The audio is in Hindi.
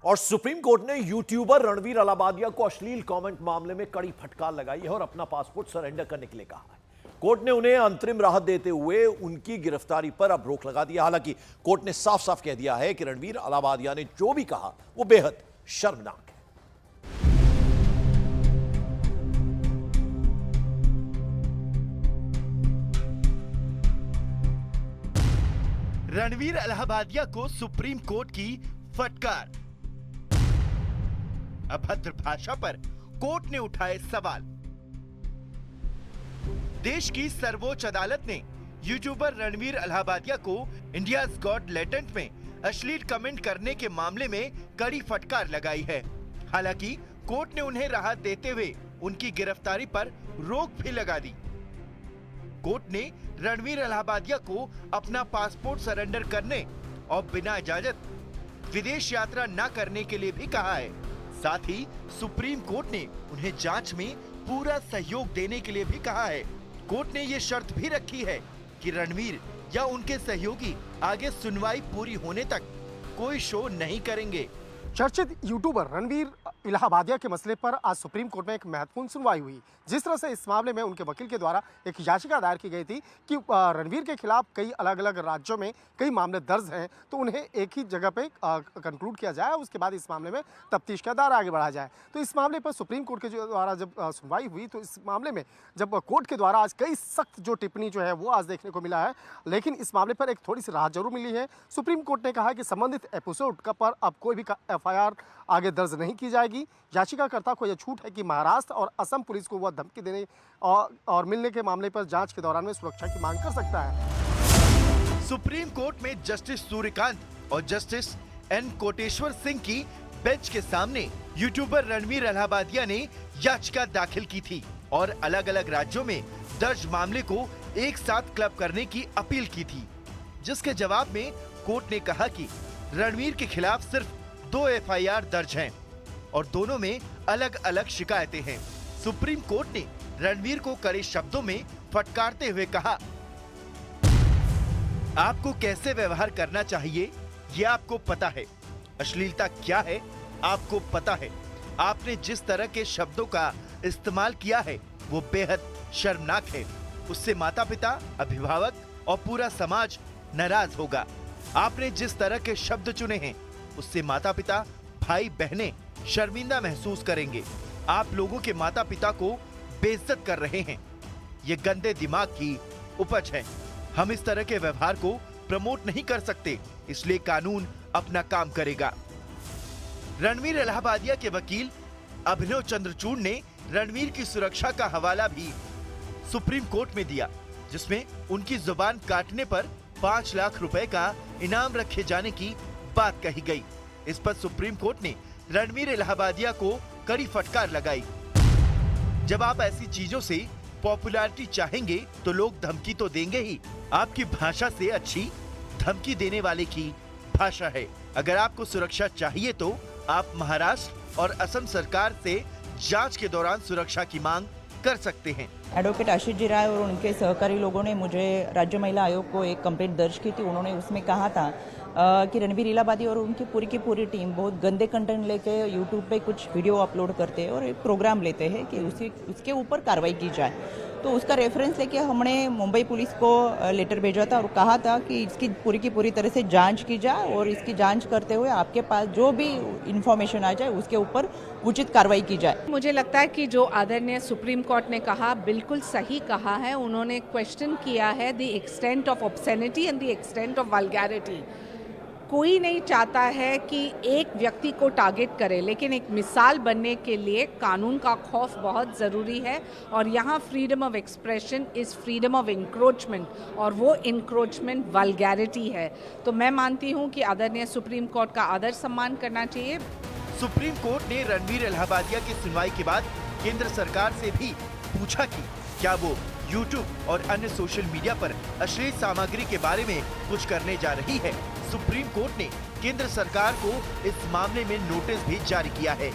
और सुप्रीम कोर्ट ने यूट्यूबर रणवीर अलाबादिया को अश्लील कमेंट मामले में कड़ी फटकार लगाई है और अपना पासपोर्ट सरेंडर करने के लिए कहा है। कोर्ट ने उन्हें अंतरिम राहत देते हुए उनकी गिरफ्तारी पर अब रोक लगा दी। हालांकि कोर्ट ने साफ साफ कह दिया है कि रणवीर अलाबादिया ने जो भी कहा वो बेहद शर्मनाक है। रणवीर अलाहाबादिया को सुप्रीम कोर्ट की फटकार। अभद्र भाषा पर कोर्ट ने उठाए सवाल। देश की सर्वोच्च अदालत ने यूट्यूबर रणवीर अलाहाबादिया को इंडियाज गॉट लेटेंट में अश्लील कमेंट करने के मामले में कड़ी फटकार लगाई है। हालांकि कोर्ट ने उन्हें राहत देते हुए उनकी गिरफ्तारी पर रोक भी लगा दी। कोर्ट ने रणवीर अलाहाबादिया को अपना पासपोर्ट सरेंडर करने और बिना इजाजत विदेश यात्रा न करने के लिए भी कहा है। साथ ही सुप्रीम कोर्ट ने उन्हें जांच में पूरा सहयोग देने के लिए भी कहा है। कोर्ट ने ये शर्त भी रखी है कि रणवीर या उनके सहयोगी आगे सुनवाई पूरी होने तक कोई शो नहीं करेंगे। चर्चित यूट्यूबर रणवीर अलाहाबादिया के मसले पर आज सुप्रीम कोर्ट में एक महत्वपूर्ण सुनवाई हुई। जिस तरह से इस मामले में उनके वकील के द्वारा एक याचिका दायर की गई थी कि रणवीर के खिलाफ कई अलग अलग राज्यों में कई मामले दर्ज हैं, तो उन्हें एक ही जगह पे कंक्लूड किया जाए, उसके बाद इस मामले में तफ्तीश का दायरा आगे बढ़ाया जाए। तो इस मामले पर सुप्रीम कोर्ट के द्वारा जब सुनवाई हुई तो इस मामले में जब कोर्ट के द्वारा आज कई सख्त जो टिप्पणी जो है वो आज देखने को मिला है, लेकिन इस मामले पर एक थोड़ी सी राहत जरूर मिली है। सुप्रीम कोर्ट ने कहा कि संबंधित एपिसोड का पर अब कोई भी FIR आगे दर्ज नहीं की जाएगी। याचिकाकर्ता को यह छूट है कि महाराष्ट्र और असम पुलिस को वह धमकी देने और मिलने के मामले पर जांच के दौरान में सुरक्षा की मांग कर सकता है। सुप्रीम कोर्ट में जस्टिस सूर्यकांत और जस्टिस N कोटेश्वर सिंह की बेंच के सामने यूट्यूबर रणवीर अलाहाबादिया ने याचिका दाखिल की थी और अलग अलग राज्यों में दर्ज मामले को एक साथ क्लब करने की अपील की थी, जिसके जवाब में कोर्ट ने कहा कि रणवीर के खिलाफ सिर्फ 2 FIR दर्ज हैं और दोनों में अलग अलग शिकायतें हैं। सुप्रीम कोर्ट ने रणवीर को कड़े शब्दों में फटकारते हुए कहा, आपको कैसे व्यवहार करना चाहिए ये आपको पता है, अश्लीलता क्या है आपको पता है, आपने जिस तरह के शब्दों का इस्तेमाल किया है वो बेहद शर्मनाक है। उससे माता पिता, अभिभावक और पूरा समाज नाराज होगा। आपने जिस तरह के शब्द चुने हैं उससे माता पिता, भाई बहनें शर्मिंदा महसूस करेंगे। आप लोगों के माता पिता को बेइज्जत कर रहे हैं। ये गंदे दिमाग की उपज है। हम इस तरह के व्यवहार को प्रमोट नहीं कर सकते, इसलिए कानून अपना काम करेगा। रणवीर अलाहाबादिया के वकील अभिनव चंद्रचूड़ ने रणवीर की सुरक्षा का हवाला भी सुप्रीम कोर्ट में दिया, जिसमें उनकी जुबान काटने पर 5 लाख रुपए का इनाम रखे जाने की बात कही गई। इस पर सुप्रीम कोर्ट ने रणवीर अलाहाबादिया को कड़ी फटकार लगाई। जब आप ऐसी चीजों से पॉपुलैरिटी चाहेंगे तो लोग धमकी तो देंगे ही। आपकी भाषा से अच्छी धमकी देने वाले की भाषा है। अगर आपको सुरक्षा चाहिए तो आप महाराष्ट्र और असम सरकार से जांच के दौरान सुरक्षा की मांग कर सकते हैं। एडवोकेट आशीष जी राय और उनके सहकारी लोगों ने मुझे राज्य महिला आयोग को एक कंप्लेंट दर्ज की थी। उन्होंने उसमें कहा था कि रणवीर अलाहाबादिया और उनकी पूरी की पूरी टीम बहुत गंदे कंटेंट लेके यूट्यूब पे कुछ वीडियो अपलोड करते हैं और एक प्रोग्राम लेते हैं कि उसके ऊपर कार्रवाई की जाए। तो उसका रेफरेंस लेके हमने मुंबई पुलिस को लेटर भेजा था और कहा था कि इसकी पूरी की पूरी तरह से जांच की जाए और इसकी जांच करते हुए आपके पास जो भी इंफॉर्मेशन आ जाए उसके ऊपर उचित कार्रवाई की जाए। मुझे लगता है कि जो आदरणीय सुप्रीम कोर्ट ने कहा बिल्कुल सही कहा है। उन्होंने क्वेश्चन किया है the extent of obscenity and the extent of vulgarity. कोई नहीं चाहता है कि एक व्यक्ति को टारगेट करे, लेकिन एक मिसाल बनने के लिए कानून का खौफ बहुत ज़रूरी है। और यहाँ freedom of expression is freedom of encroachment, और वो इंक्रोचमेंट वल्गैरिटी है। तो मैं मानती हूँ कि आदरणीय सुप्रीम कोर्ट का आदर सम्मान करना चाहिए। सुप्रीम कोर्ट ने रणवीर अलाहाबादिया की सुनवाई के बाद केंद्र सरकार से भी पूछा कि क्या वो YouTube और अन्य सोशल मीडिया पर अश्लील सामग्री के बारे में कुछ करने जा रही है। सुप्रीम कोर्ट ने केंद्र सरकार को इस मामले में नोटिस भी जारी किया है।